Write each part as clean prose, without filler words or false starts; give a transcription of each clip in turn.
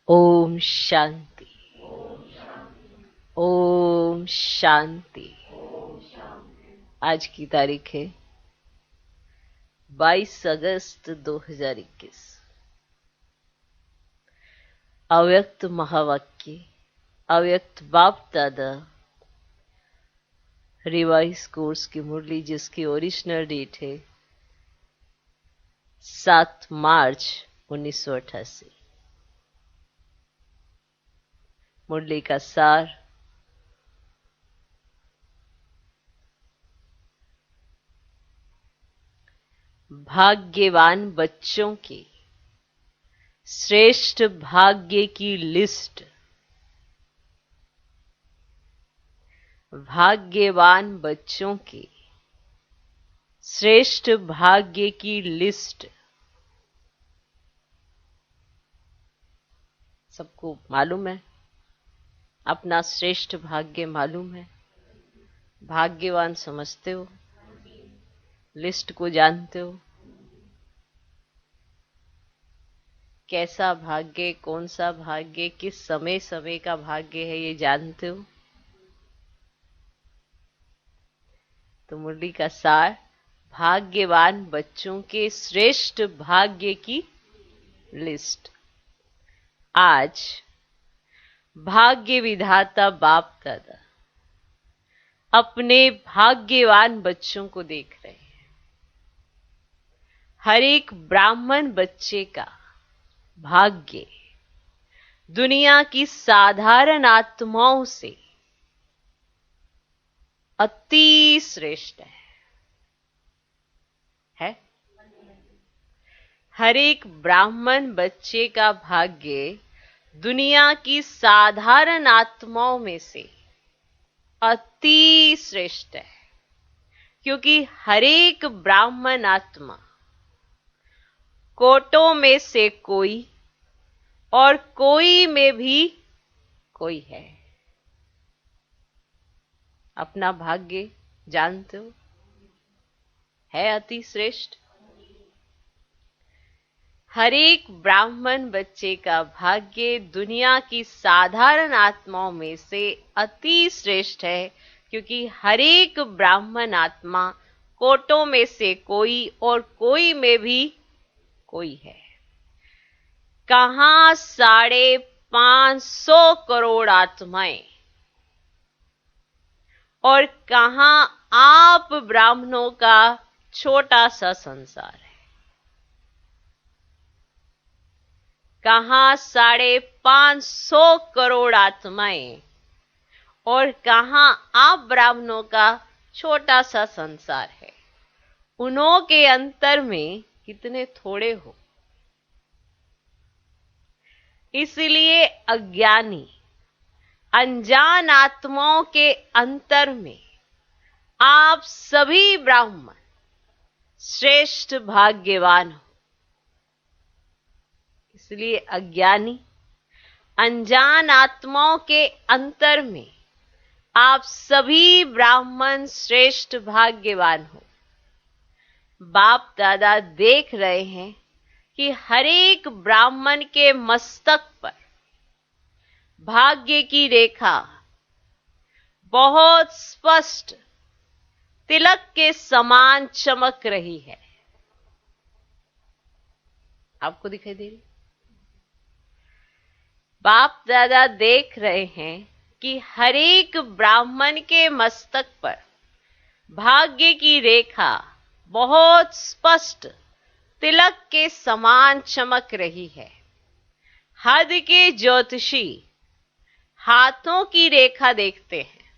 ओम शांति। ओम शांति। आज की तारीख है 22 अगस्त 2021। अव्यक्त महावाक्य, अव्यक्त बाप दादा रिवाइज कोर्स की मुरली, जिसकी ओरिजिनल डेट है 7 मार्च 1988। मुरली का सार, भाग्यवान बच्चों के श्रेष्ठ भाग्य की लिस्ट। भाग्यवान बच्चों के श्रेष्ठ भाग्य की लिस्ट। सबको मालूम है, अपना श्रेष्ठ भाग्य मालूम है, भाग्यवान समझते हो, लिस्ट को जानते हो। कैसा भाग्य, कौन सा भाग्य, किस समय समय का भाग्य है, ये जानते हो। तो मुरली का सार, भाग्यवान बच्चों के श्रेष्ठ भाग्य की लिस्ट। आज भाग्य विधाता बाप दादा अपने भाग्यवान बच्चों को देख रहे हैं। हर एक ब्राह्मण बच्चे का भाग्य दुनिया की साधारण आत्माओं से अति श्रेष्ठ है। हर एक ब्राह्मण बच्चे का भाग्य दुनिया की साधारण आत्माओं में से अति श्रेष्ठ है, क्योंकि हर एक ब्राह्मण आत्मा कोटों में से कोई और कोई में भी कोई है। अपना भाग्य जानते हो, है अति श्रेष्ठ। हर एक ब्राह्मण बच्चे का भाग्य दुनिया की साधारण आत्माओं में से अति श्रेष्ठ है, क्योंकि हर एक ब्राह्मण आत्मा कोटों में से कोई और कोई में भी कोई है। कहां 550 करोड़ आत्माएं और कहां आप ब्राह्मणों का छोटा सा संसार है। कहां 550 करोड़ आत्माएं और कहां आप ब्राह्मणों का छोटा सा संसार है। उन्हों के अंतर में कितने थोड़े हो। इसलिए अज्ञानी अनजान आत्माओं के अंतर में आप सभी ब्राह्मण श्रेष्ठ भाग्यवान हो। इसलिए अज्ञानी अनजान आत्माओं के अंतर में आप सभी ब्राह्मण श्रेष्ठ भाग्यवान हो। बाप दादा देख रहे हैं कि हर एक ब्राह्मण के मस्तक पर भाग्य की रेखा बहुत स्पष्ट तिलक के समान चमक रही है। आपको दिखाई दे रही? बाप दादा देख रहे हैं कि हर एक ब्राह्मण के मस्तक पर भाग्य की रेखा बहुत स्पष्ट तिलक के समान चमक रही है। हद के ज्योतिषी हाथों की रेखा देखते हैं,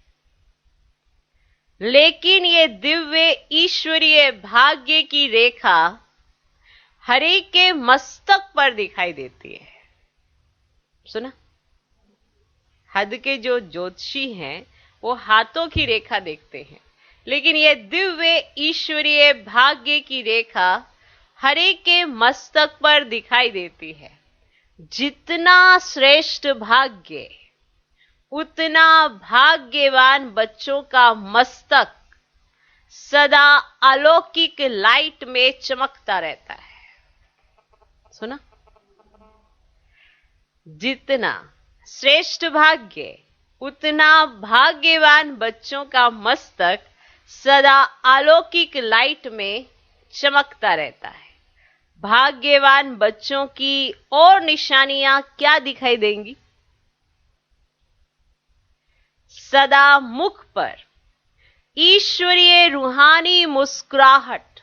लेकिन ये दिव्य ईश्वरीय भाग्य की रेखा हर एक के मस्तक पर दिखाई देती है। सुना? हद के जो ज्योतिषी हैं वो हाथों की रेखा देखते हैं, लेकिन ये दिव्य ईश्वरीय भाग्य की रेखा हर एक के मस्तक पर दिखाई देती है। जितना श्रेष्ठ भाग्य, उतना भाग्यवान बच्चों का मस्तक सदा अलौकिक लाइट में चमकता रहता है। सुना? जितना श्रेष्ठ भाग्य, उतना भाग्यवान बच्चों का मस्तक सदा अलौकिक लाइट में चमकता रहता है। भाग्यवान बच्चों की और निशानियां क्या दिखाई देंगी? सदा मुख पर ईश्वरीय रूहानी मुस्कुराहट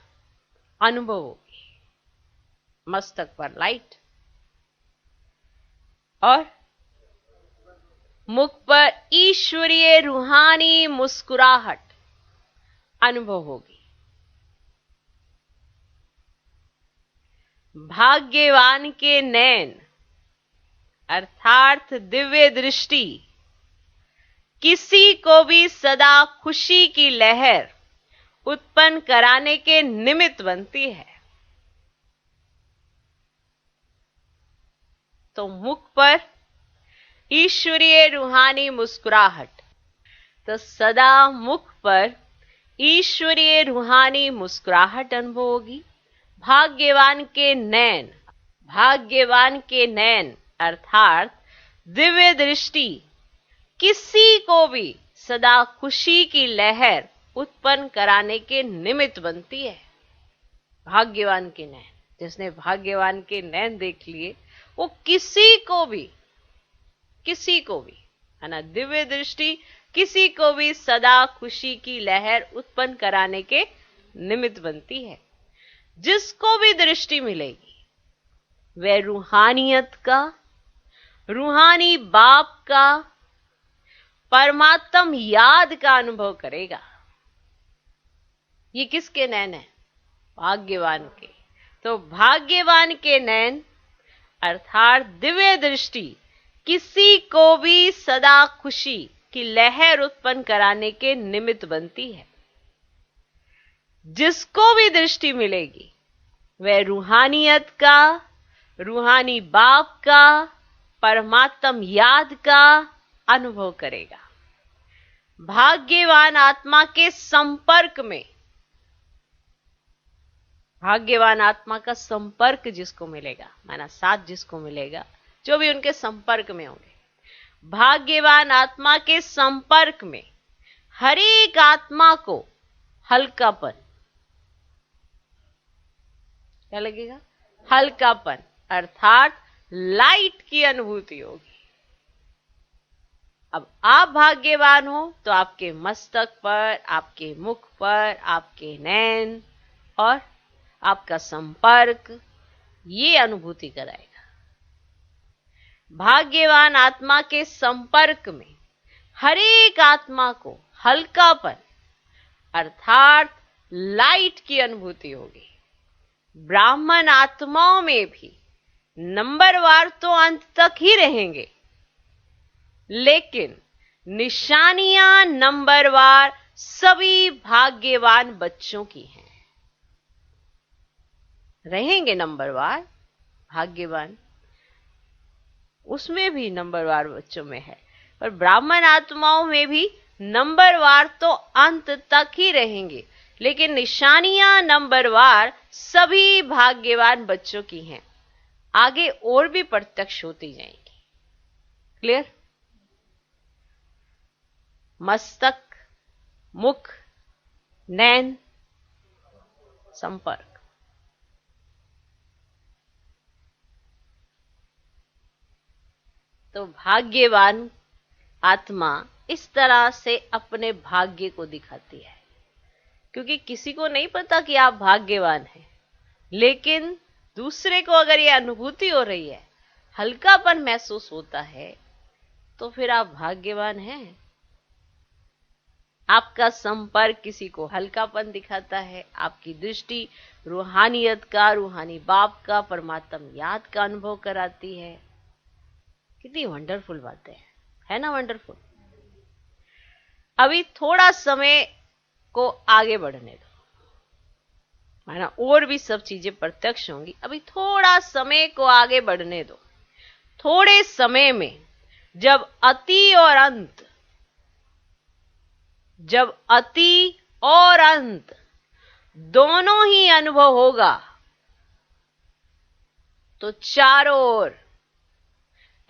अनुभव होगी। मस्तक पर लाइट और मुख पर ईश्वरीय रूहानी मुस्कुराहट अनुभव होगी। भाग्यवान के नैन अर्थात दिव्य दृष्टि किसी को भी सदा खुशी की लहर उत्पन्न कराने के निमित्त बनती है। तो मुख पर ईश्वरीय रूहानी मुस्कुराहट, तो सदा मुख पर ईश्वरीय रूहानी मुस्कुराहट अनुभव होगी। भाग्यवान के नैन अर्थात दिव्य दृष्टि किसी को भी सदा खुशी की लहर उत्पन्न कराने के निमित्त बनती है। भाग्यवान के नैन, जिसने भाग्यवान के नैन देख लिए वो किसी को भी है ना, दिव्य दृष्टि किसी को भी सदा खुशी की लहर उत्पन्न कराने के निमित्त बनती है। जिसको भी दृष्टि मिलेगी वह रूहानियत का, रूहानी बाप का, परमात्म याद का अनुभव करेगा। ये किसके नैन है? भाग्यवान के। तो भाग्यवान के नैन अर्थात दिव्य दृष्टि किसी को भी सदा खुशी की लहर उत्पन्न कराने के निमित्त बनती है। जिसको भी दृष्टि मिलेगी वह रूहानियत का, रूहानी बाप का, परमात्म याद का अनुभव करेगा। भाग्यवान आत्मा के संपर्क में, भाग्यवान आत्मा का संपर्क जिसको मिलेगा, माना साथ जिसको मिलेगा, जो भी उनके संपर्क में होंगे, भाग्यवान आत्मा के संपर्क में हर एक आत्मा को हल्कापन, क्या लगेगा? हल्कापन अर्थात लाइट की अनुभूति होगी। अब आप भाग्यवान हो तो आपके मस्तक पर, आपके मुख पर, आपके नैन और आपका संपर्क ये अनुभूति कराएगा। भाग्यवान आत्मा के संपर्क में हर एक आत्मा को हल्कापन अर्थात लाइट की अनुभूति होगी। ब्राह्मण आत्माओं में भी नंबरवार तो अंत तक ही रहेंगे, लेकिन निशानियां नंबरवार सभी भाग्यवान बच्चों की हैं। रहेंगे नंबरवार भाग्यवान, उसमें भी नंबरवार बच्चों में है, पर ब्राह्मण आत्माओं में भी नंबरवार तो अंत तक ही रहेंगे, लेकिन निशानियां नंबरवार सभी भाग्यवान बच्चों की हैं। आगे और भी प्रत्यक्ष होती जाएंगी। क्लियर? मस्तक, मुख, नैन, संपर्क। तो भाग्यवान आत्मा इस तरह से अपने भाग्य को दिखाती है, क्योंकि किसी को नहीं पता कि आप भाग्यवान हैं, लेकिन दूसरे को अगर ये अनुभूति हो रही है, हल्कापन महसूस होता है, तो फिर आप भाग्यवान हैं। आपका संपर्क किसी को हल्कापन दिखाता है, आपकी दृष्टि रूहानियत का, रूहानी बाप का, परमात्म याद का अनुभव कराती है। कितनी वंडरफुल बातें है ना? वंडरफुल। अभी थोड़ा समय को आगे बढ़ने दो, है ना, और भी सब चीजें प्रत्यक्ष होंगी। अभी थोड़ा समय को आगे बढ़ने दो। थोड़े समय में जब अति और अंत दोनों ही अनुभव होगा, तो चारों ओर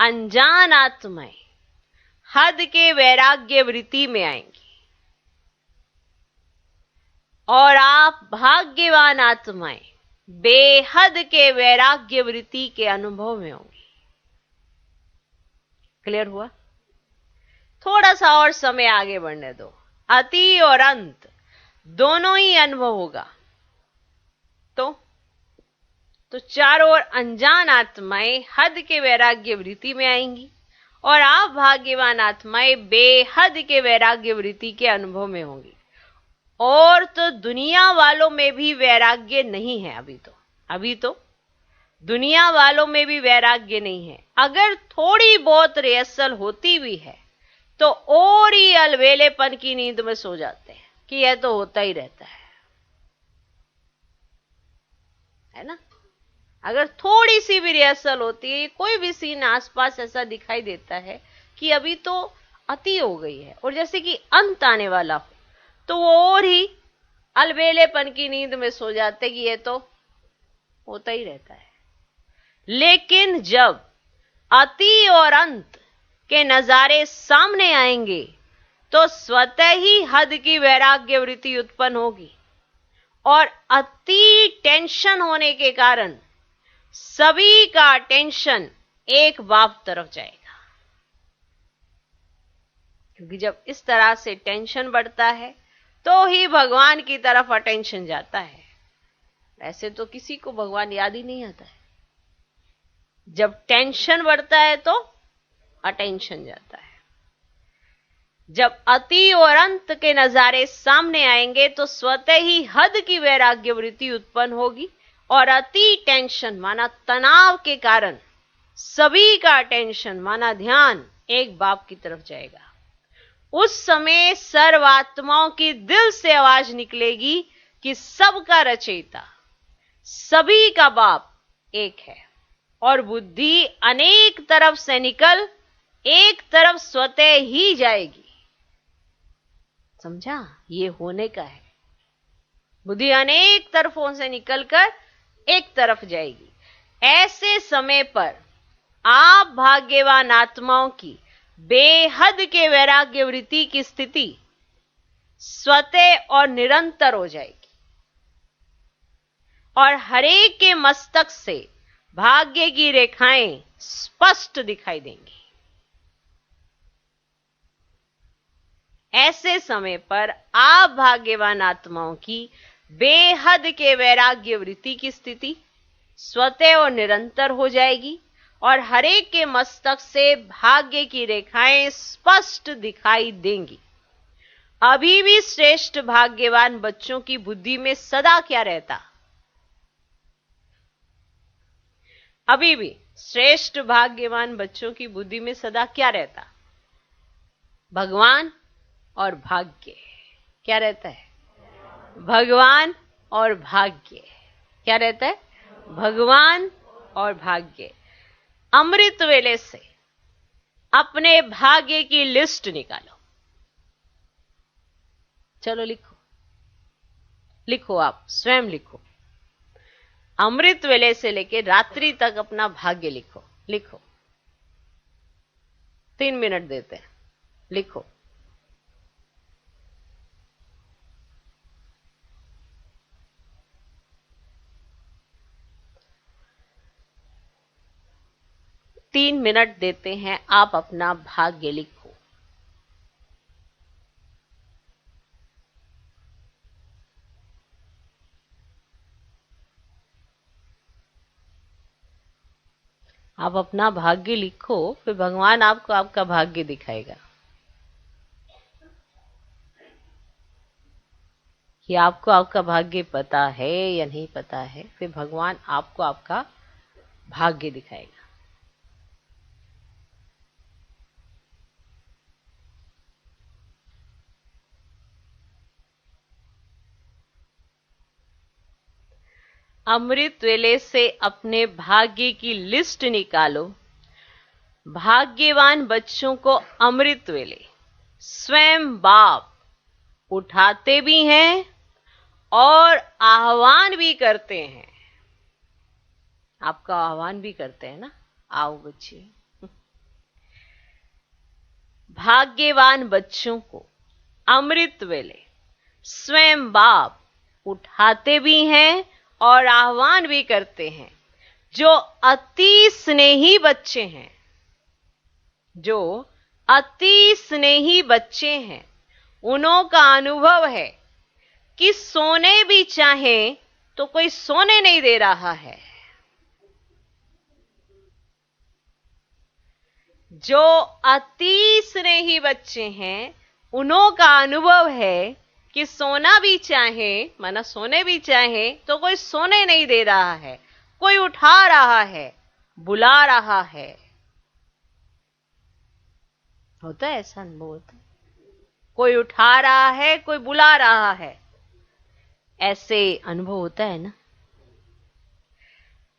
अनजान आत्माएं हद के वैराग्य वृत्ति में आएंगी और आप भाग्यवान आत्माएं बेहद के वैराग्य वृत्ति के अनुभव में होंगी। क्लियर हुआ? थोड़ा सा और समय आगे बढ़ने दो, अति और अंत दोनों ही अनुभव होगा। तो चारों ओर अनजान आत्माएं हद के वैराग्य वृत्ति में आएंगी और आप भाग्यवान आत्माएं बेहद के वैराग्य वृत्ति के अनुभव में होंगी। और तो दुनिया वालों में भी वैराग्य नहीं है। अभी तो दुनिया वालों में भी वैराग्य नहीं है। अगर थोड़ी बहुत रिहर्सल होती भी है तो और ही अलवेलेपन की नींद में सो जाते हैं कि यह तो होता ही रहता है ना। अगर थोड़ी सी भी रिहर्सल होती है, कोई भी सीन आसपास ऐसा दिखाई देता है कि अभी तो अति हो गई है और जैसे कि अंत आने वाला हो, तो वो और ही अलबेलेपन की नींद में सो जाते कि ये तो होता ही रहता है। लेकिन जब अति और अंत के नजारे सामने आएंगे तो स्वतः ही हद की वैराग्य वृत्ति उत्पन्न होगी और अति टेंशन होने के कारण सभी का टेंशन एक बाप तरफ जाएगा। क्योंकि जब इस तरह से टेंशन बढ़ता है तो ही भगवान की तरफ अटेंशन जाता है। ऐसे तो किसी को भगवान याद ही नहीं आता है। जब टेंशन बढ़ता है तो अटेंशन जाता है। जब अति और अंत के नजारे सामने आएंगे तो स्वतः ही हद की वैराग्य वृत्ति उत्पन्न होगी और अति टेंशन माना तनाव के कारण सभी का टेंशन माना ध्यान एक बाप की तरफ जाएगा। उस समय सर्वात्माओं की दिल से आवाज निकलेगी कि सबका रचयिता, सभी का बाप एक है और बुद्धि अनेक तरफ से निकल एक तरफ स्वतः ही जाएगी। समझा? ये होने का है। बुद्धि अनेक तरफों से निकलकर एक तरफ जाएगी। ऐसे समय पर आप भाग्यवान आत्माओं की बेहद के वैराग्य वृत्ति की स्थिति स्वतः और निरंतर हो जाएगी और हरेक के मस्तक से भाग्य की रेखाएं स्पष्ट दिखाई देंगी। ऐसे समय पर आप भाग्यवान आत्माओं की बेहद के वैराग्य वृत्ति की स्थिति स्वतः और निरंतर हो जाएगी और हरेक के मस्तक से भाग्य की रेखाएं स्पष्ट दिखाई देंगी। अभी भी श्रेष्ठ भाग्यवान बच्चों की बुद्धि में सदा क्या रहता? अभी भी श्रेष्ठ भाग्यवान बच्चों की बुद्धि में सदा क्या रहता? भगवान और भाग्य। क्या रहता है? भगवान और भाग्य। क्या रहता है? भगवान और भाग्य। अमृत वेले से अपने भाग्य की लिस्ट निकालो। चलो लिखो आप स्वयं लिखो। अमृत वेले से लेकर रात्रि तक अपना भाग्य लिखो। 3 मिनट देते हैं, लिखो। तीन मिनट देते हैं, आप अपना भाग्य लिखो। आप अपना भाग्य लिखो, फिर भगवान आपको आपका भाग्य दिखाएगा कि आपको आपका भाग्य पता है या नहीं पता है। फिर भगवान आपको आपका भाग्य दिखाएगा। अमृत वेले से अपने भाग्य की लिस्ट निकालो। भाग्यवान बच्चों को अमृत वेले स्वयं बाप उठाते भी हैं और आह्वान भी करते हैं। आपका आह्वान भी करते हैं ना, आओ बच्चे, भाग्यवान बच्चों को अमृत वेले स्वयं बाप उठाते भी हैं और आह्वान भी करते हैं। जो अति स्नेही बच्चे हैं, जो अति स्नेही बच्चे हैं, उन्हों का अनुभव है कि सोने भी चाहे तो कोई सोने नहीं दे रहा है। जो अति स्नेही बच्चे हैं, उन्हों का अनुभव है कि सोना भी चाहे, माना सोने भी चाहे तो कोई सोने नहीं दे रहा है, कोई उठा रहा है, बुला रहा है। होता है ऐसा अनुभव? होता है, कोई उठा रहा है, कोई बुला रहा है, ऐसे अनुभव होता है ना।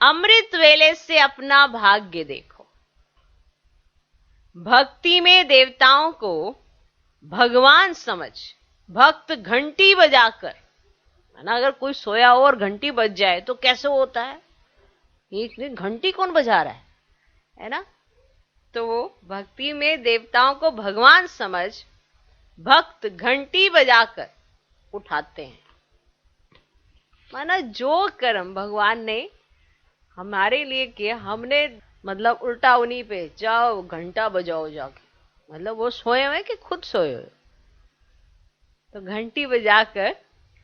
अमृत वेले से अपना भाग्य देखो। भक्ति में देवताओं को भगवान समझ भक्त घंटी बजाकर, ना अगर कोई सोया हो और घंटी बज जाए तो कैसे होता है? एक घंटी कौन बजा रहा है ना? तो वो भक्ति में देवताओं को भगवान समझ भक्त घंटी बजाकर उठाते हैं। माना जो कर्म भगवान ने हमारे लिए किया, हमने मतलब उल्टा उन्हीं पे जाओ घंटा बजाओ जाके, मतलब वो सोए हुए कि खुद सोए हुए। तो घंटी बजाकर,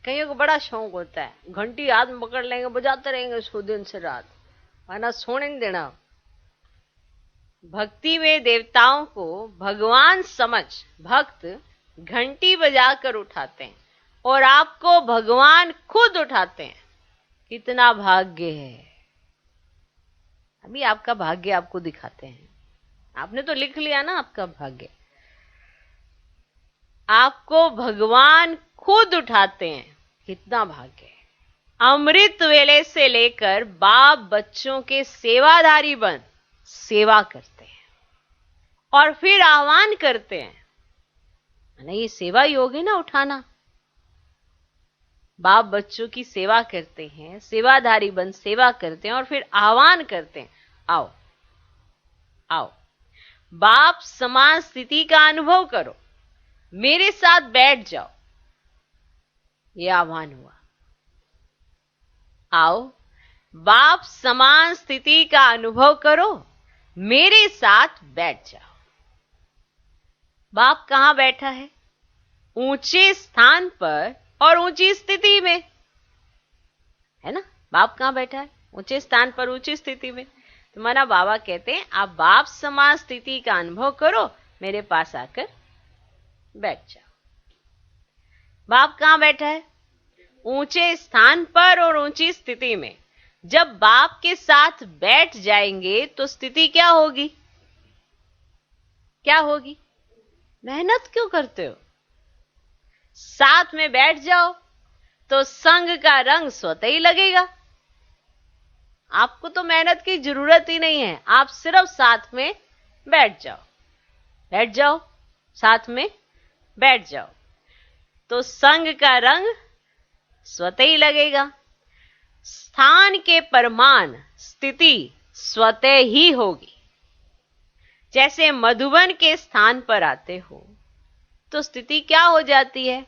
कईयों को बड़ा शौक होता है, घंटी हाथ में पकड़ लेंगे, बजाते रहेंगे उसको दिन से रात, वरना सोने नहीं देना। भक्ति में देवताओं को भगवान समझ भक्त घंटी बजाकर उठाते हैं और आपको भगवान खुद उठाते हैं। कितना भाग्य है। अभी आपका भाग्य आपको दिखाते हैं। आपने तो लिख लिया ना आपका भाग्य। आपको भगवान खुद उठाते हैं, कितना भाग्य है। अमृत वेले से लेकर बाप बच्चों के सेवाधारी बन सेवा करते हैं और फिर आह्वान करते हैं। ना ये सेवा योग है ना, उठाना। बाप बच्चों की सेवा करते हैं, सेवाधारी बन सेवा करते हैं और फिर आह्वान करते हैं, आओ आओ, बाप समान स्थिति का अनुभव करो, मेरे साथ बैठ जाओ। ये आह्वान हुआ। आओ, बाप समान स्थिति का अनुभव करो, मेरे साथ बैठ जाओ। बाप कहां बैठा है? ऊंचे स्थान पर और ऊंची स्थिति में, है ना। बाप कहां बैठा है? ऊंचे स्थान पर, ऊंची स्थिति में। तो माना बाबा कहते हैं आप बाप समान स्थिति का अनुभव करो, मेरे पास आकर बैठ जाओ। बाप कहां बैठा है? ऊंचे स्थान पर और ऊंची स्थिति में। जब बाप के साथ बैठ जाएंगे तो स्थिति क्या होगी? क्या होगी? मेहनत क्यों करते हो? साथ में बैठ जाओ तो संग का रंग स्वतः ही लगेगा। आपको तो मेहनत की जरूरत ही नहीं है, आप सिर्फ साथ में बैठ जाओ। बैठ जाओ, साथ में बैठ जाओ तो संग का रंग स्वतः ही लगेगा। स्थान के परमान स्थिति स्वतः ही होगी। जैसे मधुबन के स्थान पर आते हो तो स्थिति क्या हो जाती है?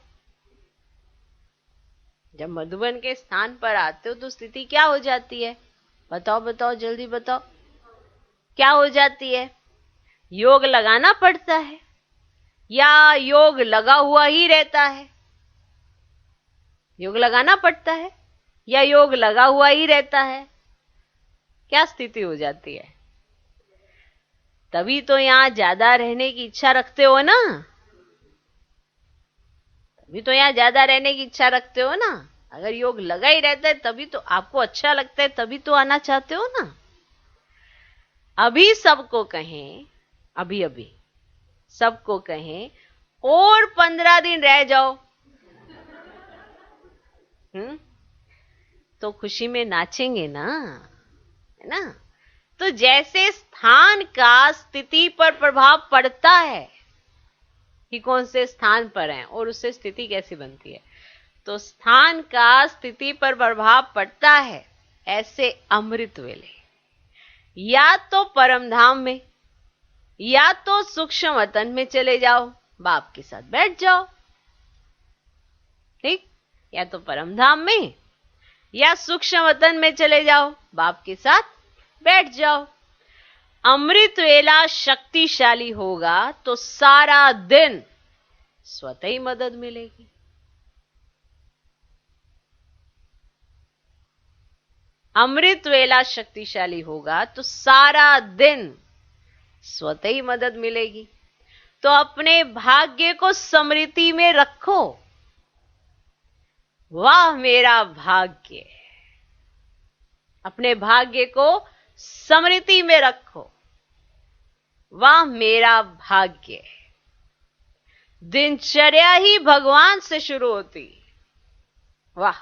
जब मधुबन के स्थान पर आते हो तो स्थिति क्या हो जाती है? बताओ बताओ, जल्दी बताओ, क्या हो जाती है? योग लगाना पड़ता है या योग लगा हुआ ही रहता है? योग लगाना पड़ता है या योग लगा हुआ ही रहता है? क्या स्थिति हो जाती है? तभी तो यहां ज्यादा रहने की इच्छा रखते हो ना, तभी तो यहां ज्यादा रहने की इच्छा रखते हो ना। अगर योग लगा ही रहता है तभी तो आपको अच्छा लगता है, तभी तो आना चाहते हो ना। अभी सबको कहें, अभी अभी सबको कहें और 15 दिन रह जाओ, तो खुशी में नाचेंगे ना, है ना। तो जैसे स्थान का स्थिति पर प्रभाव पड़ता है कि कौन से स्थान पर है और उससे स्थिति कैसी बनती है, तो स्थान का स्थिति पर प्रभाव पड़ता है। ऐसे अमृत वेले या तो परम धाम में या तो सूक्ष्म वतन में चले जाओ, बाप के साथ बैठ जाओ, ठीक, या तो परम धाम में या सूक्ष्म वतन में चले जाओ, बाप के साथ बैठ जाओ। अमृत वेला शक्तिशाली होगा तो सारा दिन स्वतः ही मदद मिलेगी। अमृत वेला शक्तिशाली होगा तो सारा दिन स्वतः ही मदद मिलेगी। तो अपने भाग्य को स्मृति में रखो। वाह मेरा भाग्य, अपने भाग्य को स्मृति में रखो। वाह मेरा भाग्य। दिनचर्या ही भगवान से शुरू होती। वाह,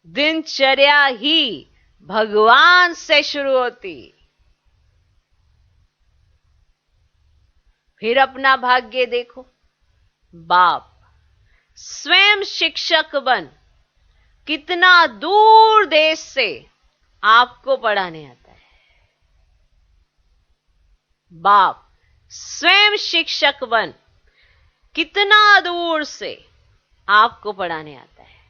दिनचर्या ही भगवान से शुरू होती। फिर अपना भाग्य देखो। बाप स्वयं शिक्षक बन कितना दूर देश से आपको पढ़ाने आता है। बाप स्वयं शिक्षक बन कितना दूर से आपको पढ़ाने आता है।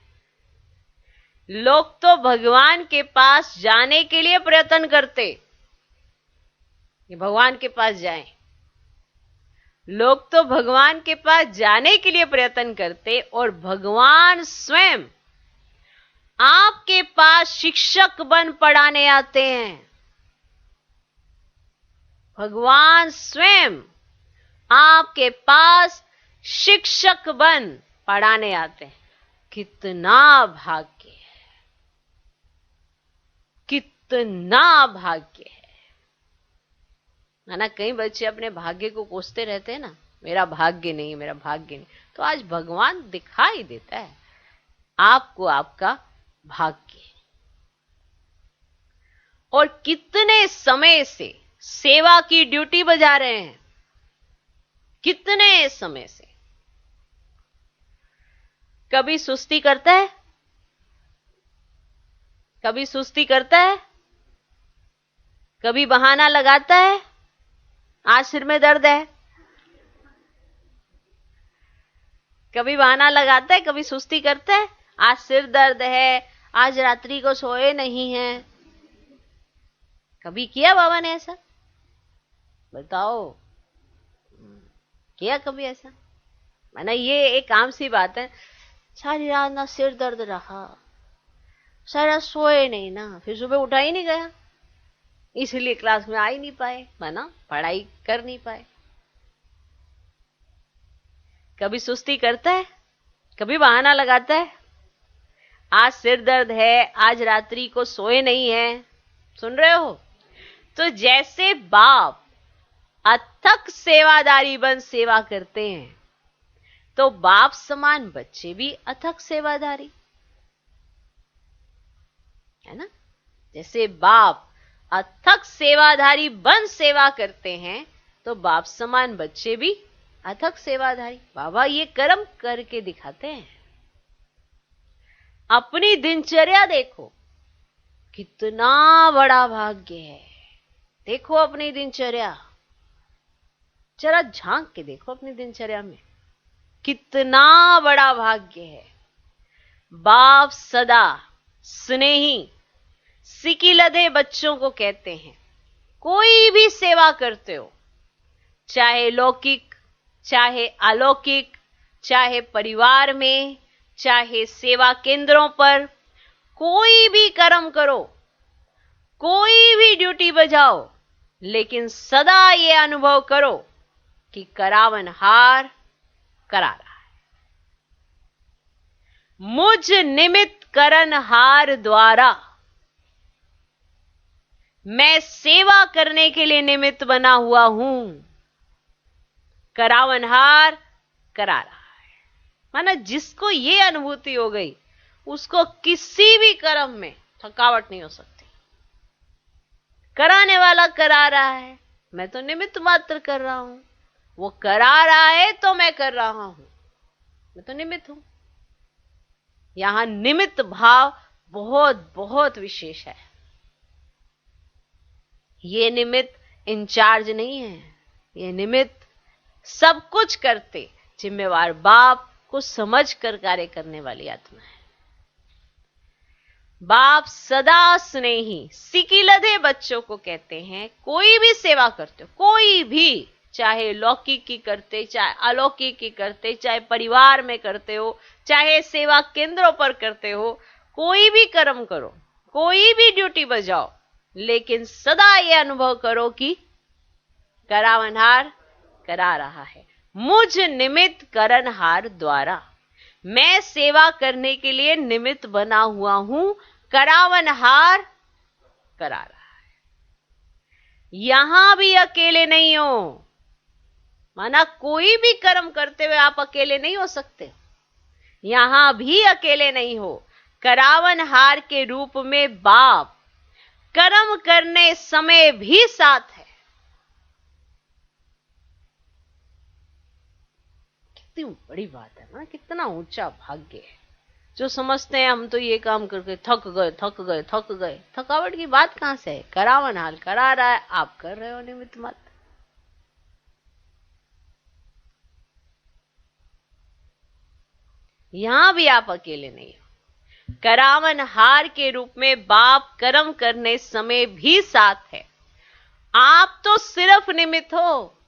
लोग तो भगवान के पास जाने के लिए प्रयत्न करते कि भगवान के पास जाएं। लोग तो भगवान के पास जाने के लिए प्रयत्न करते और भगवान स्वयं आपके पास शिक्षक बन पढ़ाने आते हैं। भगवान स्वयं आपके पास शिक्षक बन पढ़ाने आते हैं। कितना भाग्य है, कितना भाग्य है ना। कई बच्चे अपने भाग्य को कोसते रहते हैं ना, मेरा भाग्य नहीं, मेरा भाग्य नहीं। तो आज भगवान दिखाई देता है आपको आपका भाग्य। और कितने समय से सेवा की ड्यूटी बजा रहे हैं, कितने समय से। कभी सुस्ती करता है, कभी सुस्ती करता है, कभी बहाना लगाता है, आज सिर में दर्द है, कभी बहाना लगाता है, कभी सुस्ती करता है, आज सिर दर्द है, आज रात्रि को सोए नहीं हैं। कभी किया बाबा ने ऐसा? बताओ, किया कभी ऐसा? माना ये एक आम सी बात है, सारी रात ना सिर दर्द रहा, सारी रात सोए नहीं ना, फिर सुबह उठा ही नहीं गया, इसलिए क्लास में आ ही नहीं पाए, माना पढ़ाई कर नहीं पाए। कभी सुस्ती करता है, कभी बहाना लगाता है, आज सिर दर्द है, आज रात्रि को सोए नहीं है। सुन रहे हो? तो जैसे बाप अथक सेवादारी बन सेवा करते हैं, तो बाप समान बच्चे भी अथक सेवादारी है ना। जैसे बाप अथक सेवाधारी बन सेवा करते हैं, तो बाप समान बच्चे भी अथक सेवाधारी। बाबा ये कर्म करके दिखाते हैं। अपनी दिनचर्या देखो, कितना बड़ा भाग्य है। देखो अपनी दिनचर्या, जरा झांक के देखो अपनी दिनचर्या में, कितना बड़ा भाग्य है। बाप सदा स्नेही सिकिलधे बच्चों को कहते हैं, कोई भी सेवा करते हो, चाहे लौकिक, चाहे अलौकिक, चाहे परिवार में, चाहे सेवा केंद्रों पर, कोई भी कर्म करो, कोई भी ड्यूटी बजाओ, लेकिन सदा ये अनुभव करो कि करावनहार करा रहा है। मुझ निमित्त करनहार द्वारा मैं सेवा करने के लिए निमित्त बना हुआ हूं। करावनहार करा रहा है। माना जिसको ये अनुभूति हो गई, उसको किसी भी कर्म में थकावट नहीं हो सकती। कराने वाला करा रहा है, मैं तो निमित्त मात्र कर रहा हूं। वो करा रहा है तो मैं कर रहा हूं, मैं तो निमित्त हूं। यहां निमित्त भाव बहुत बहुत विशेष है। ये निमित्त इंचार्ज नहीं है, ये निमित्त सब कुछ करते जिम्मेवार बाप को समझकर कार्य करने वाली आत्मा है। बाप सदा स्नेही सिकिलधे बच्चों को कहते हैं, कोई भी सेवा करते हो, कोई भी, चाहे लौकिक की करते, चाहे अलौकिक की करते, चाहे परिवार में करते हो, चाहे सेवा केंद्रों पर करते हो, कोई भी कर्म करो, कोई भी ड्यूटी बजाओ, लेकिन सदा यह अनुभव करो कि करावनहार करा रहा है, मुझ निमित्त करनहार द्वारा। मैं सेवा करने के लिए निमित्त बना हुआ हूं, करावनहार करा रहा है। यहां भी अकेले नहीं हो, माना कोई भी कर्म करते हुए आप अकेले नहीं हो सकते, यहां भी अकेले नहीं हो। करावनहार के रूप में बाप कर्म करने समय भी साथ है। कितनी बड़ी बात है ना, कितना ऊंचा भाग्य है। जो समझते हैं हम तो ये काम करके थक गए, थकावट की बात कहां से है? करावनहार करा रहा है, आप कर रहे हो निमित्त मात्र। यहां भी आप अकेले नहीं हो। करावनहार के रूप में बाप कर्म करने समय भी साथ है। आप तो सिर्फ निमित्त हो,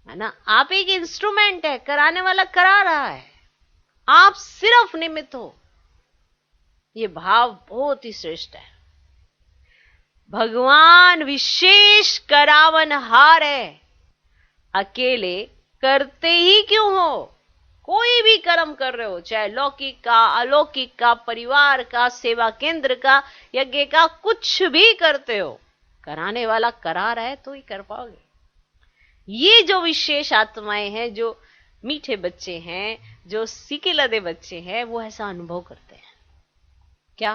है ना, आप एक इंस्ट्रूमेंट है, कराने वाला करा रहा है, आप सिर्फ निमित्त हो। ये भाव बहुत ही श्रेष्ठ है। भगवान विशेष करावनहार है, अकेले करते ही क्यों हो? कोई भी कर्म कर रहे हो, चाहे लौकिक का, अलौकिक का, परिवार का, सेवा केंद्र का, यज्ञ का, कुछ भी करते हो, कराने वाला करा रहा है तो ही कर पाओगे। ये जो विशेष आत्माएं हैं, जो मीठे बच्चे हैं, जो सिकिलधे बच्चे हैं, वो ऐसा अनुभव करते हैं। क्या?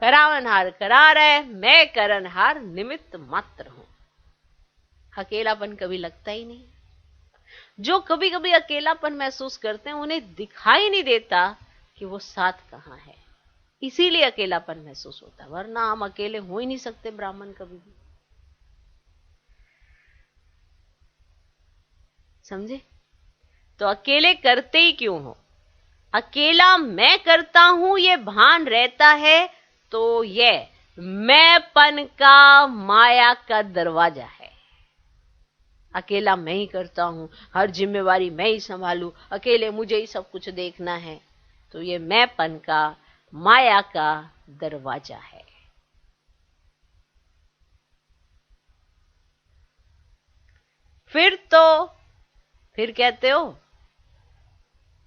करावनहार करा रहा है, मैं करनहार निमित्त मात्र हूं। अकेलापन कभी लगता ही नहीं। जो कभी कभी अकेलापन महसूस करते हैं, उन्हें दिखाई नहीं देता कि वो साथ कहां है, इसीलिए अकेलापन महसूस होता है, वरना हम अकेले हो ही नहीं सकते ब्राह्मण कभी भी। समझे? तो अकेले करते ही क्यों हो? अकेला मैं करता हूं ये भान रहता है, तो ये मैंपन का माया का दरवाजा है। अकेला मैं ही करता हूं, हर जिम्मेवारी मैं ही संभालू, अकेले मुझे ही सब कुछ देखना है, तो ये मैंपन का माया का दरवाजा है। फिर कहते हो,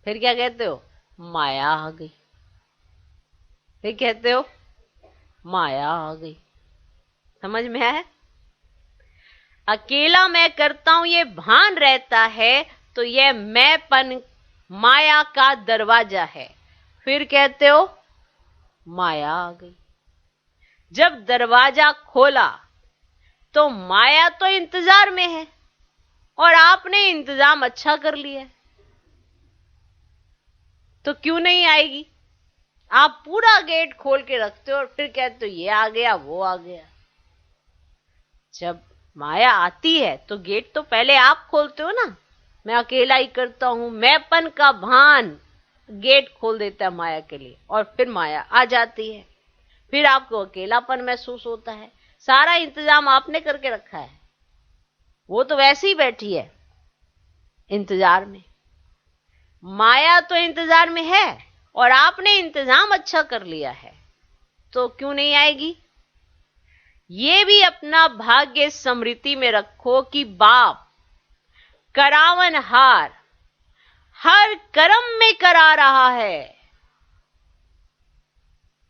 फिर क्या कहते हो? माया आ गई। फिर कहते हो माया आ गई। समझ में आया? अकेला मैं करता हूं ये भान रहता है, तो यह मैंपन माया का दरवाजा है। फिर कहते हो माया आ गई। जब दरवाजा खोला तो माया तो इंतजार में है, और आपने इंतजाम अच्छा कर लिया, तो क्यों नहीं आएगी? आप पूरा गेट खोल के रखते हो और फिर कहते हो ये आ गया, वो आ गया। जब माया आती है तो गेट तो पहले आप खोलते हो ना। मैं अकेला ही करता हूं, मैंपन का भान गेट खोल देता है माया के लिए, और फिर माया आ जाती है। फिर आपको अकेलापन महसूस होता है। सारा इंतजाम आपने करके रखा है, वो तो वैसे ही बैठी है इंतजार में। माया तो इंतजार में है और आपने इंतजाम अच्छा कर लिया है, तो क्यों नहीं आएगी? ये भी अपना भाग्य स्मृति में रखो कि बाप करावनहार हर कर्म में करा रहा है।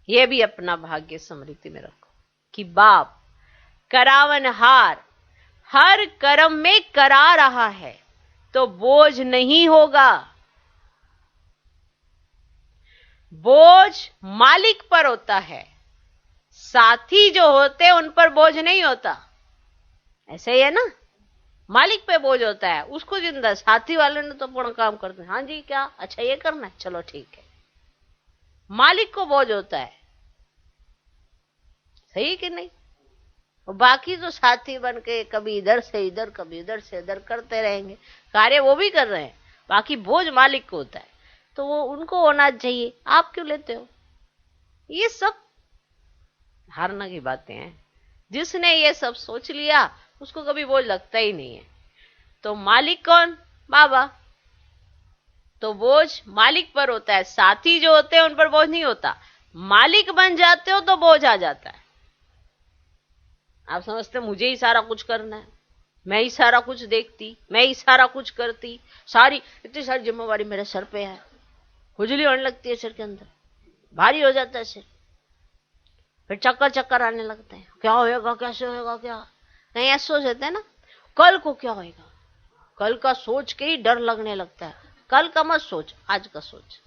यह भी अपना भाग्य स्मृति में रखो कि बाप करावनहार हर कर्म में करा रहा है, तो बोझ नहीं होगा। बोझ मालिक पर होता है, साथी जो होते हैं उन पर बोझ नहीं होता। ऐसे ही है ना, मालिक पे बोझ होता है, उसको जिंदा, साथी वाले ने तो पूर्ण काम करते हैं। हाँ जी, क्या अच्छा ये करना है, चलो ठीक है। मालिक को बोझ होता है, सही कि नहीं? और बाकी तो साथी बन के कभी इधर से इधर कभी इधर से इधर करते रहेंगे। कार्य वो भी कर रहे हैं, बाकी बोझ मालिक को होता है, तो वो उनको होना चाहिए, आप क्यों लेते हो? ये सब धारणा की बातें हैं। जिसने ये सब सोच लिया उसको कभी बोझ लगता ही नहीं है। तो मालिक कौन? बाबा। तो बोझ मालिक पर होता है, साथी जो होते हैं उन पर बोझ नहीं होता। मालिक बन जाते हो तो बोझ आ जाता है। आप समझते मुझे ही सारा कुछ करना है, मैं ही सारा कुछ देखती, मैं ही सारा कुछ करती, सारी इतनी सारी जिम्मेवारी मेरे सर पे है, खुजली होने लगती है सिर के अंदर, भारी हो जाता है सिर, फिर चक्कर चक्कर आने लगते हैं, क्या होएगा, कैसे होएगा, क्या नहीं ऐसे सोच लेते हैं ना, कल को क्या होएगा, कल का सोच के ही डर लगने लगता है। कल का मत सोच, आज का सोच।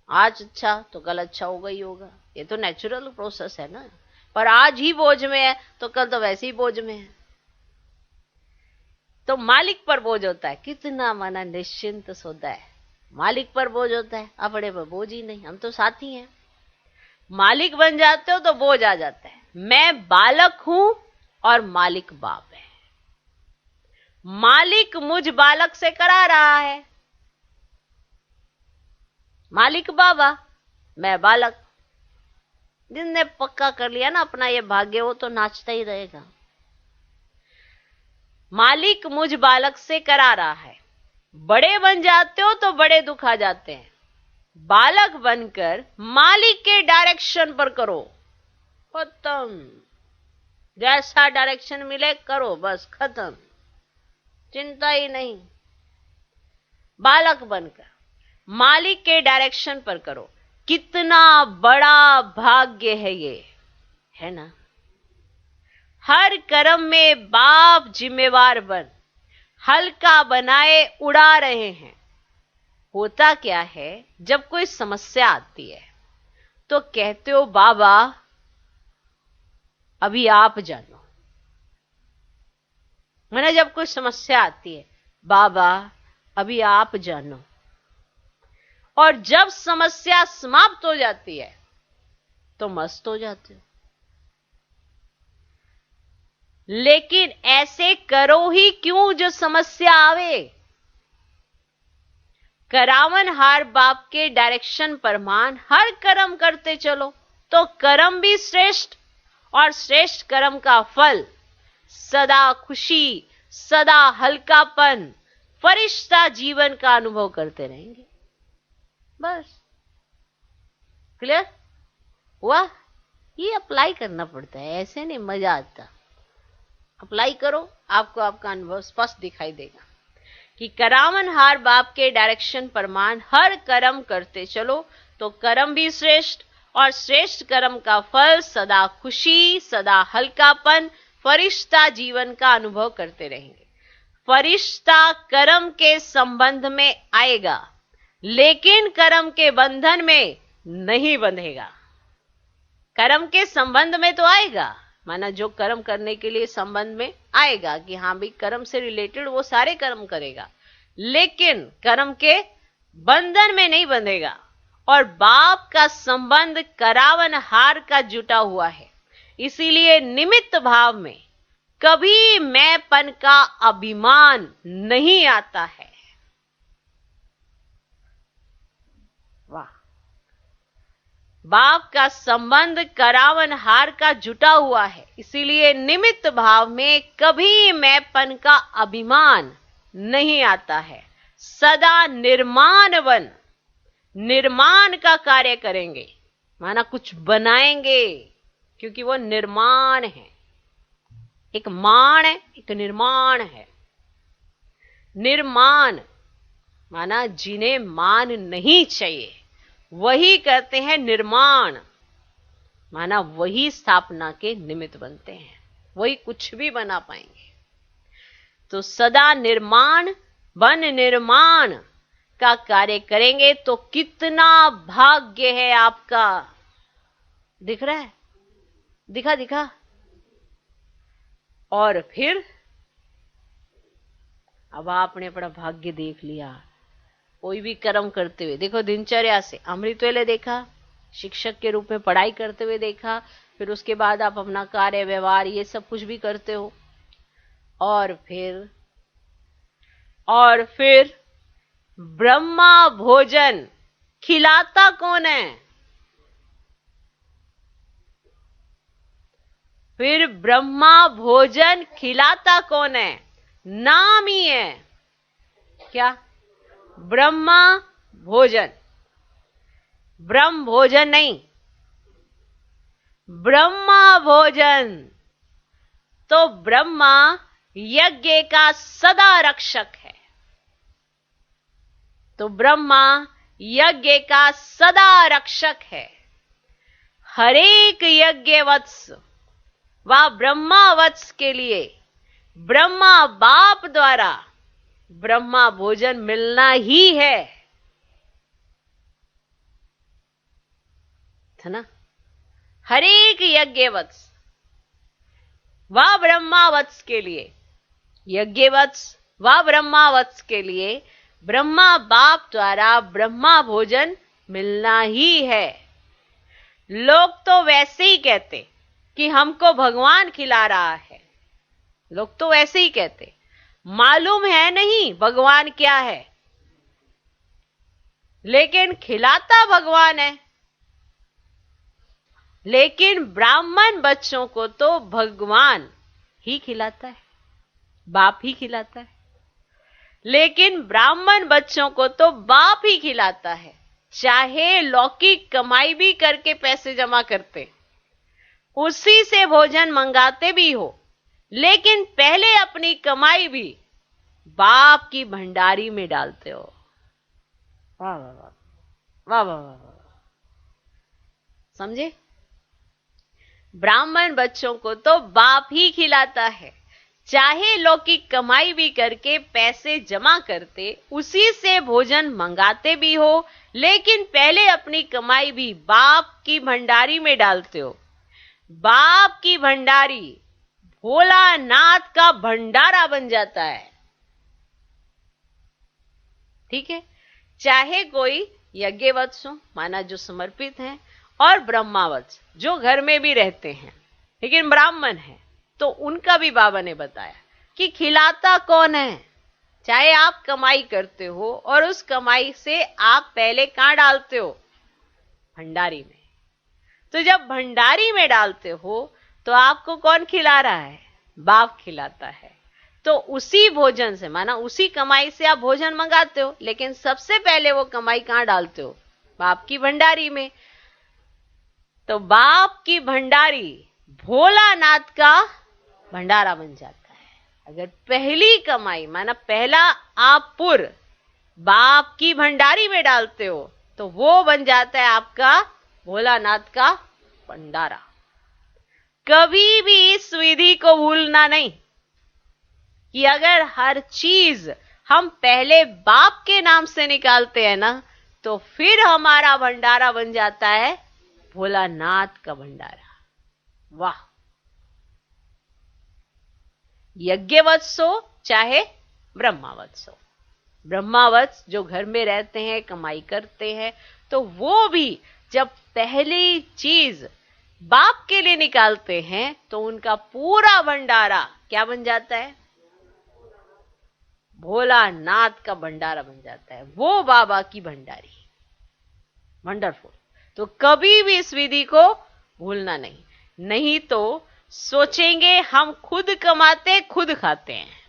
आज अच्छा तो कल अच्छा होगा ही होगा, ये तो नेचुरल प्रोसेस है ना। पर आज ही बोझ में है तो कल तो वैसे ही बोझ में है। तो मालिक पर बोझ होता है, कितना माना निश्चिंत सोता है। मालिक पर बोझ होता है, अपने पर बोझ ही नहीं, हम तो साथी हैं। मालिक बन जाते हो तो बोझ आ जाता है। मैं बालक हूं और मालिक बाप है। मालिक मुझ बालक से करा रहा है, मालिक बाबा, मैं बालक। जिसने पक्का कर लिया ना अपना ये भाग्य, वो तो नाचता ही रहेगा। मालिक मुझ बालक से करा रहा है। बड़े बन जाते हो तो बड़े दुख आ जाते हैं। बालक बनकर मालिक के डायरेक्शन पर करो, खत्म। जैसा डायरेक्शन मिले करो, बस खत्म, चिंता ही नहीं। बालक बनकर मालिक के डायरेक्शन पर करो। कितना बड़ा भाग्य है ये, है ना। हर कर्म में बाप जिम्मेवार बन हल्का बनाए उड़ा रहे हैं। होता क्या है, जब कोई समस्या आती है तो कहते हो बाबा अभी आप जानो। मैंने जब कोई समस्या आती है, बाबा अभी आप जानो। और जब समस्या समाप्त हो जाती है तो मस्त हो जाते हो। लेकिन ऐसे करो ही क्यों जो समस्या आवे। करावनहार बाप के डायरेक्शन पर मान हर कर्म करते चलो तो कर्म भी श्रेष्ठ, और श्रेष्ठ कर्म का फल सदा खुशी, सदा हल्कापन, फरिश्ता जीवन का अनुभव करते रहेंगे। बस क्लियर हुआ। ये अप्लाई करना पड़ता है, ऐसे नहीं मजा आता। अप्लाई करो, आपको आपका अनुभव स्पष्ट दिखाई देगा कि करावनहार बाप के डायरेक्शन पर मान हर कर्म करते चलो तो कर्म भी श्रेष्ठ, और श्रेष्ठ कर्म का फल सदा खुशी, सदा हल्कापन, फरिश्ता जीवन का अनुभव करते रहेंगे। फरिश्ता कर्म के संबंध में आएगा लेकिन कर्म के बंधन में नहीं बंधेगा। कर्म के संबंध में तो आएगा, माना जो कर्म करने के लिए संबंध में आएगा कि हाँ भाई कर्म से रिलेटेड वो सारे कर्म करेगा, लेकिन कर्म के बंधन में नहीं बंधेगा। और बाप का संबंध करावनहार का जुटा हुआ है, इसीलिए निमित्त भाव में कभी मैंपन का अभिमान नहीं आता है। वाह। बाप का संबंध करावनहार का जुटा हुआ है, इसीलिए निमित्त भाव में कभी मैंपन का अभिमान नहीं आता है। सदा निर्माण बन निर्माण का कार्य करेंगे, माना कुछ बनाएंगे, क्योंकि वो निर्माण है। एक मान है, एक निर्माण है। निर्माण माना जिन्हें मान नहीं चाहिए वही करते हैं निर्माण, माना वही स्थापना के निमित्त बनते हैं, वही कुछ भी बना पाएंगे। तो सदा निर्माण बन निर्माण का कार्य करेंगे तो कितना भाग्य है आपका। दिख रहा है, दिखा दिखा। और फिर अब आपने अपना भाग्य देख लिया। कोई भी कर्म करते हुए देखो, दिनचर्या से अमृत वेले देखा, शिक्षक के रूप में पढ़ाई करते हुए देखा, फिर उसके बाद आप अपना कार्य व्यवहार ये सब कुछ भी करते हो, और फिर ब्रह्मा भोजन खिलाता कौन है? फिर ब्रह्मा भोजन खिलाता कौन है? नाम ही है क्या? ब्रह्मा भोजन, ब्रह्म भोजन नहीं, ब्रह्मा भोजन। तो ब्रह्मा यज्ञ का सदा रक्षक है। तो ब्रह्मा यज्ञ का सदा रक्षक है। हरेक यज्ञ वत्स व ब्रह्मा वत्स के लिए ब्रह्मा बाप द्वारा ब्रह्मा भोजन मिलना ही है ना। हरेक यज्ञ वत्स व ब्रह्मा वत्स के लिए, यज्ञ वत्स व ब्रह्मा वत्स के लिए ब्रह्मा बाप द्वारा ब्रह्मा भोजन मिलना ही है। लोग तो वैसे ही कहते कि हमको भगवान खिला रहा है, लोग तो वैसे ही कहते, मालूम है नहीं भगवान क्या है, लेकिन खिलाता भगवान है। लेकिन ब्राह्मण बच्चों को तो भगवान ही खिलाता है, बाप ही खिलाता है। लेकिन ब्राह्मण बच्चों को तो बाप ही खिलाता है, चाहे लौकिक कमाई भी करके पैसे जमा करते, उसी से भोजन मंगाते भी हो, लेकिन पहले अपनी कमाई भी बाप की भंडारी में डालते हो। वाह वाह वाह वाह वाह वाह, समझे? ब्राह्मण बच्चों को तो बाप ही खिलाता है, चाहे लौकिक कमाई भी करके पैसे जमा करते, उसी से भोजन मंगाते भी हो, लेकिन पहले अपनी कमाई भी बाप की भंडारी में डालते हो। बाप की भंडारी भोलानाथ का भंडारा बन जाता है। ठीक है, चाहे कोई यज्ञवत्स हो, माना जो समर्पित हैं, और ब्रह्मावत्स जो घर में भी रहते हैं लेकिन ब्राह्मण है, तो उनका भी बाबा ने बताया कि खिलाता कौन है। चाहे आप कमाई करते हो और उस कमाई से आप पहले कहां डालते हो? भंडारी में। तो जब भंडारी में डालते हो तो आपको कौन खिला रहा है? बाप खिलाता है। तो उसी भोजन से, माना उसी कमाई से आप भोजन मंगाते हो, लेकिन सबसे पहले वो कमाई कहां डालते हो? बाप की भंडारी में। तो बाप की भंडारी भोलानाथ का भंडारा बन जाता है। अगर पहली कमाई, माना पहला आप पुर बाप की भंडारी में डालते हो, तो वो बन जाता है आपका भोलानाथ का भंडारा। कभी भी इस विधि को भूलना नहीं कि अगर हर चीज हम पहले बाप के नाम से निकालते हैं ना, तो फिर हमारा भंडारा बन जाता है भोलानाथ का भंडारा। वाह! यज्ञवत्स हो चाहे ब्रह्मावत्स हो, ब्रह्मावत्स जो घर में रहते हैं, कमाई करते हैं, तो वो भी जब पहली चीज बाप के लिए निकालते हैं तो उनका पूरा भंडारा क्या बन जाता है? भोलानाथ का भंडारा बन जाता है, वो बाबा की भंडारी। वंडरफुल। तो कभी भी इस विधि को भूलना नहीं, नहीं तो सोचेंगे हम खुद कमाते खुद खाते हैं।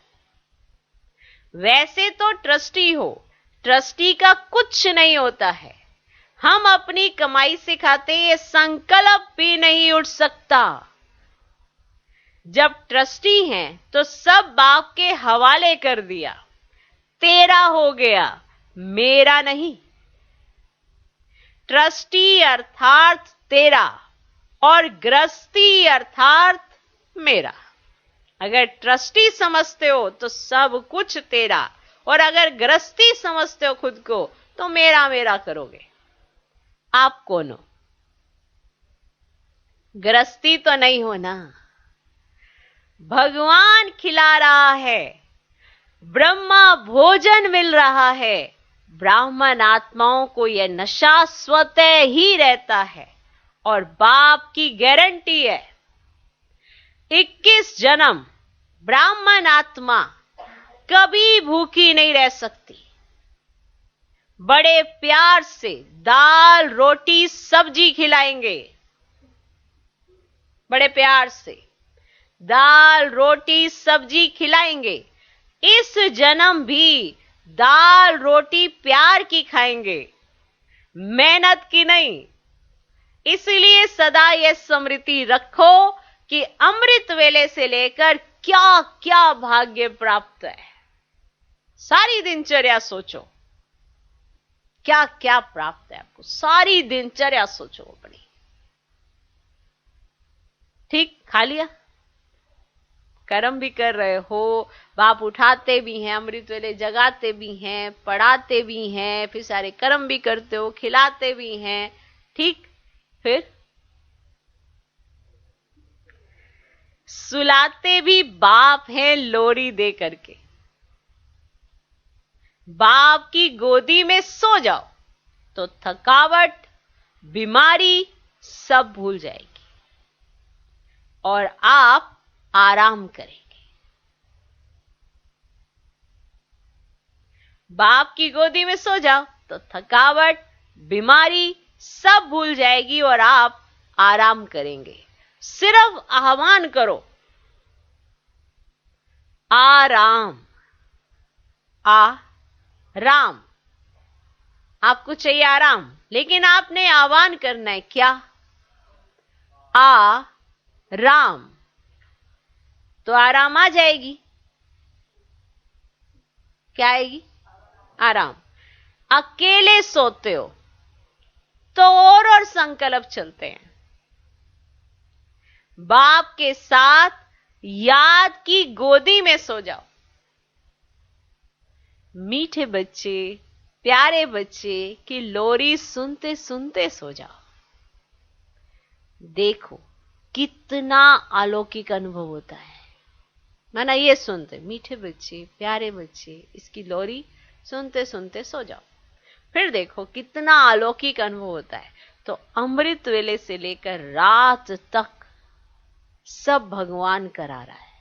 वैसे तो ट्रस्टी हो, ट्रस्टी का कुछ नहीं होता है, हम अपनी कमाई से खाते, ये संकल्प भी नहीं उठ सकता। जब ट्रस्टी हैं तो सब बाप के हवाले कर दिया, तेरा हो गया, मेरा नहीं। ट्रस्टी अर्थात तेरा और गृहस्थी अर्थात मेरा। अगर ट्रस्टी समझते हो तो सब कुछ तेरा, और अगर गृहस्थी समझते हो खुद को तो मेरा मेरा करोगे। आप कौन हो? गृहस्थी तो नहीं हो ना। भगवान खिला रहा है, ब्रह्मा भोजन मिल रहा है, ब्राह्मण आत्माओं को यह नशा स्वतः ही रहता है और बाप की गारंटी है 21 जन्म ब्राह्मण आत्मा कभी भूखी नहीं रह सकती। बड़े प्यार से दाल रोटी सब्जी खिलाएंगे, बड़े प्यार से दाल रोटी सब्जी खिलाएंगे। इस जन्म भी दाल रोटी प्यार की खाएंगे, मेहनत की नहीं। इसलिए सदा यह स्मृति रखो कि अमृत वेले से लेकर क्या क्या भाग्य प्राप्त है। सारी दिनचर्या सोचो क्या क्या प्राप्त है आपको, सारी दिनचर्या सोचो अपनी। ठीक, खा लिया, कर्म भी कर रहे हो, बाप उठाते भी हैं, अमृत वेले जगाते भी हैं, पढ़ाते भी हैं, फिर सारे कर्म भी करते हो, खिलाते भी हैं। ठीक, फिर सुलाते भी बाप हैं लोरी दे करके। बाप की गोदी में सो जाओ तो थकावट बीमारी सब भूल जाएगी और आप आराम करेंगे। बाप की गोदी में सो जाओ तो थकावट बीमारी सब भूल जाएगी और आप आराम करेंगे। सिर्फ आह्वान करो, आराम, राम। आपको चाहिए आराम, लेकिन आपने आह्वान करना है क्या? राम, तो आराम आ जाएगी। क्या आएगी? आराम। अकेले सोते हो तो और संकल्प चलते हैं। बाप के साथ याद की गोदी में सो जाओ। मीठे बच्चे, प्यारे बच्चे की लोरी सुनते सुनते सो जाओ। देखो कितना अलौकिक अनुभव होता है। माना ये सुनते, मीठे बच्चे, प्यारे बच्चे, इसकी लोरी सुनते सुनते सो जाओ। फिर देखो कितना अलौकिक अनुभव होता है। तो अमृत वेले से लेकर रात तक सब भगवान करा रहा है।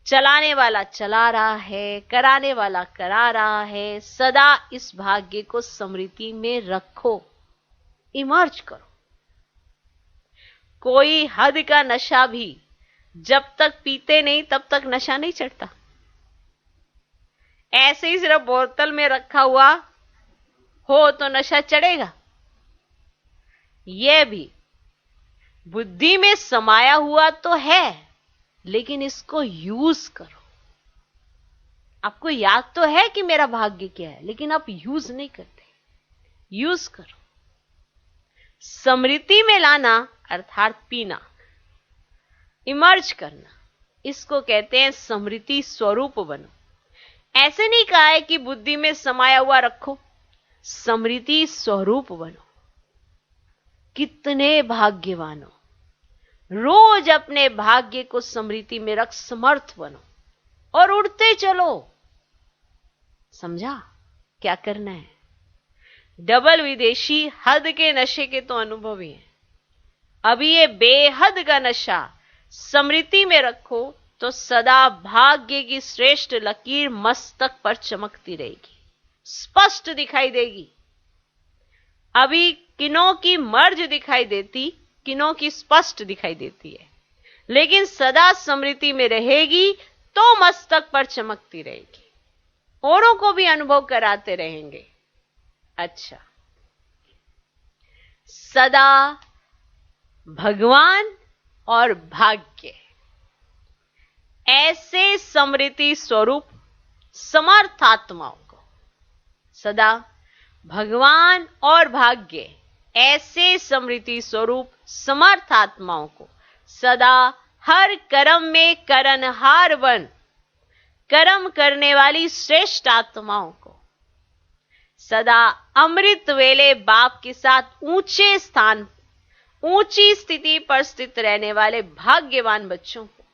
चलाने वाला चला रहा है, कराने वाला करा रहा है। सदा इस भाग्य को स्मृति में रखो, इमर्ज करो। कोई हद का नशा भी जब तक पीते नहीं तब तक नशा नहीं चढ़ता। ऐसे ही सिर्फ बोतल में रखा हुआ हो तो नशा चढ़ेगा। यह भी बुद्धि में समाया हुआ तो है, लेकिन इसको यूज करो। आपको याद तो है कि मेरा भाग्य क्या है, लेकिन आप यूज नहीं करते। यूज करो। स्मृति में लाना अर्थात पीना, इमर्ज करना, इसको कहते हैं स्मृति स्वरूप बनो। ऐसे नहीं कहा है कि बुद्धि में समाया हुआ रखो, स्मृति स्वरूप बनो। कितने भाग्यवान हो, रोज अपने भाग्य को स्मृति में रख समर्थ बनो और उड़ते चलो। समझा क्या करना है? डबल विदेशी हद के नशे के तो अनुभव ही है। अभी ये बेहद का नशा स्मृति में रखो तो सदा भाग्य की श्रेष्ठ लकीर मस्तक पर चमकती रहेगी, स्पष्ट दिखाई देगी। अभी किनों की मर्ज दिखाई देती, किनों की स्पष्ट दिखाई देती है, लेकिन सदा स्मृति में रहेगी तो मस्तक पर चमकती रहेगी, औरों को भी अनुभव कराते रहेंगे। अच्छा, सदा भगवान और भाग्य, ऐसे स्मृति स्वरूप समर्थ आत्माओं को, सदा भगवान और भाग्य, ऐसे स्मृति स्वरूप समर्थ आत्माओं को सदा हर कर्म में करनहार बन, कर्म करने वाली श्रेष्ठ आत्माओं को सदा अमृत वेले बाप के साथ ऊंचे स्थान, ऊंची स्थिति पर स्थित रहने वाले भाग्यवान बच्चों को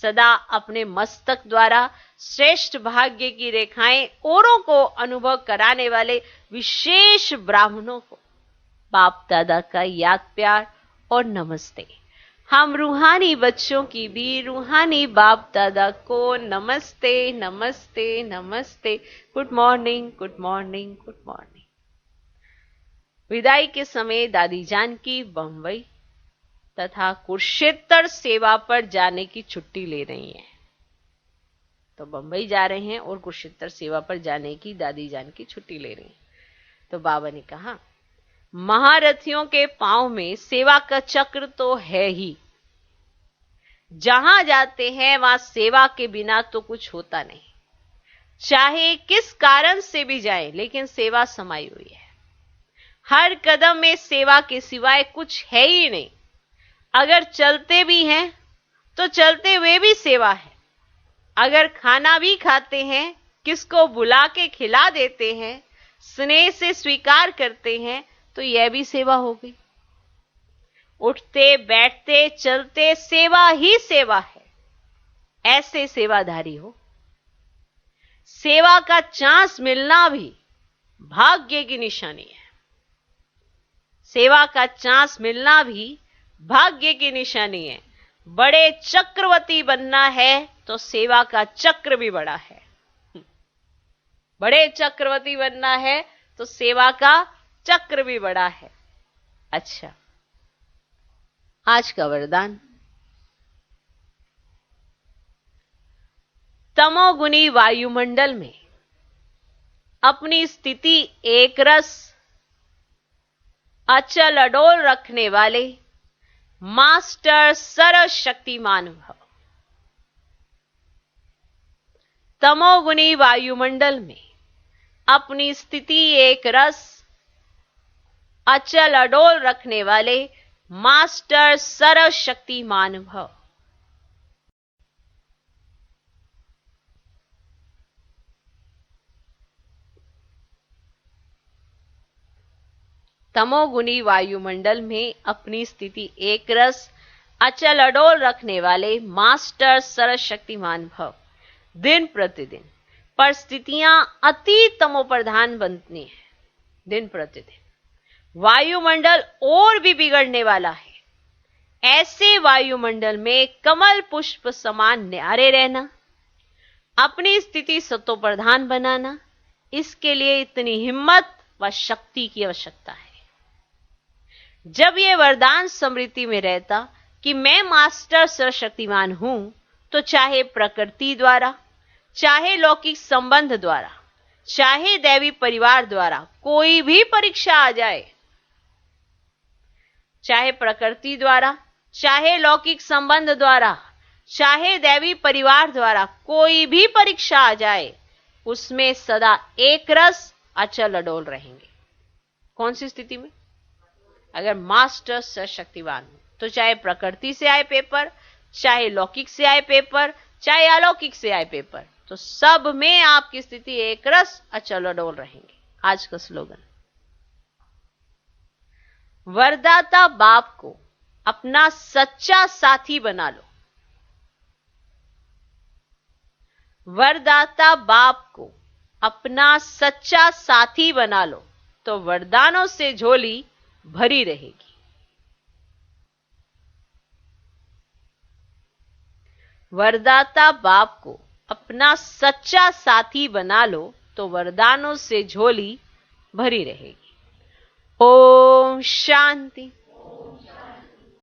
सदा अपने मस्तक द्वारा श्रेष्ठ भाग्य की रेखाएं औरों को अनुभव कराने वाले विशेष ब्राह्मणों को बाप दादा का याद प्यार और नमस्ते। हम रूहानी बच्चों की भी रूहानी बाप दादा को नमस्ते नमस्ते नमस्ते। Good morning good morning good morning. विदाई के समय दादी जान की बम्बई तथा कुरुक्षेत्र सेवा पर जाने की छुट्टी ले रही हैं। तो बंबई जा रहे हैं और कुरुक्षेत्र सेवा पर जाने की दादी जान की छुट्टी ले रही हैं। तो बाबा ने कहा, महारथियों के पांव में सेवा का चक्र तो है ही। जहां जाते हैं वहां सेवा के बिना तो कुछ होता नहीं। चाहे किस कारण से भी जाएं, लेकिन सेवा समाई हुई है। हर कदम में सेवा के सिवाय कुछ है ही नहीं। अगर चलते भी हैं तो चलते हुए भी सेवा है। अगर खाना भी खाते हैं, किसको बुला के खिला देते हैं, स्नेह से स्वीकार करते हैं, तो यह भी सेवा हो गई। उठते बैठते चलते सेवा ही सेवा है। ऐसे सेवाधारी हो। सेवा का चांस मिलना भी भाग्य की निशानी है। सेवा का चांस मिलना भी भाग्य की निशानी है। बड़े चक्रवर्ती बनना है तो सेवा का चक्र भी बड़ा है। बड़े चक्रवर्ती बनना है तो सेवा का चक्र भी बड़ा है। अच्छा, आज का वरदान। तमोगुनी वायुमंडल में अपनी स्थिति एक रस अचल अडोल रखने वाले मास्टर सर्वशक्तिमान भव। तमोगुनी वायुमंडल में अपनी स्थिति एक रस अचल अडोल रखने वाले मास्टर सर्वशक्तिमान भव। तमोगुनी वायुमंडल में अपनी स्थिति एक रस अचल अडोल रखने वाले मास्टर सर्वशक्तिमान भव। दिन प्रतिदिन परिस्थितियां अति तमोप्रधान बनती हैं। दिन प्रतिदिन वायुमंडल और भी बिगड़ने वाला है। ऐसे वायुमंडल में कमल पुष्प समान न्यारे रहना, अपनी स्थिति सतोप्रधान बनाना, इसके लिए इतनी हिम्मत व शक्ति की आवश्यकता है। जब यह वरदान स्मृति में रहता कि मैं मास्टर सर्वशक्तिमान हूं, तो चाहे प्रकृति द्वारा, चाहे लौकिक संबंध द्वारा, चाहे दैवी परिवार द्वारा कोई भी परीक्षा आ जाए, चाहे प्रकृति द्वारा, चाहे लौकिक संबंध द्वारा, चाहे दैवी परिवार द्वारा कोई भी परीक्षा आ जाए, उसमें सदा एक रस अचल अडोल रहेंगे। कौन सी स्थिति में? अगर मास्टर सर्वशक्तिवान हो, तो चाहे प्रकृति से आए पेपर, चाहे लौकिक से आए पेपर, चाहे अलौकिक से आए पेपर, तो सब में आपकी स्थिति एक रस अचल अडोल रहेंगे। आज का स्लोगन। वरदाता बाप को अपना सच्चा साथी बना लो। वरदाता बाप को अपना सच्चा साथी बना लो, तो वरदानों से झोली भरी रहेगी। वरदाता बाप को अपना सच्चा साथी बना लो, तो वरदानों से झोली भरी रहेगी। ओम शांति।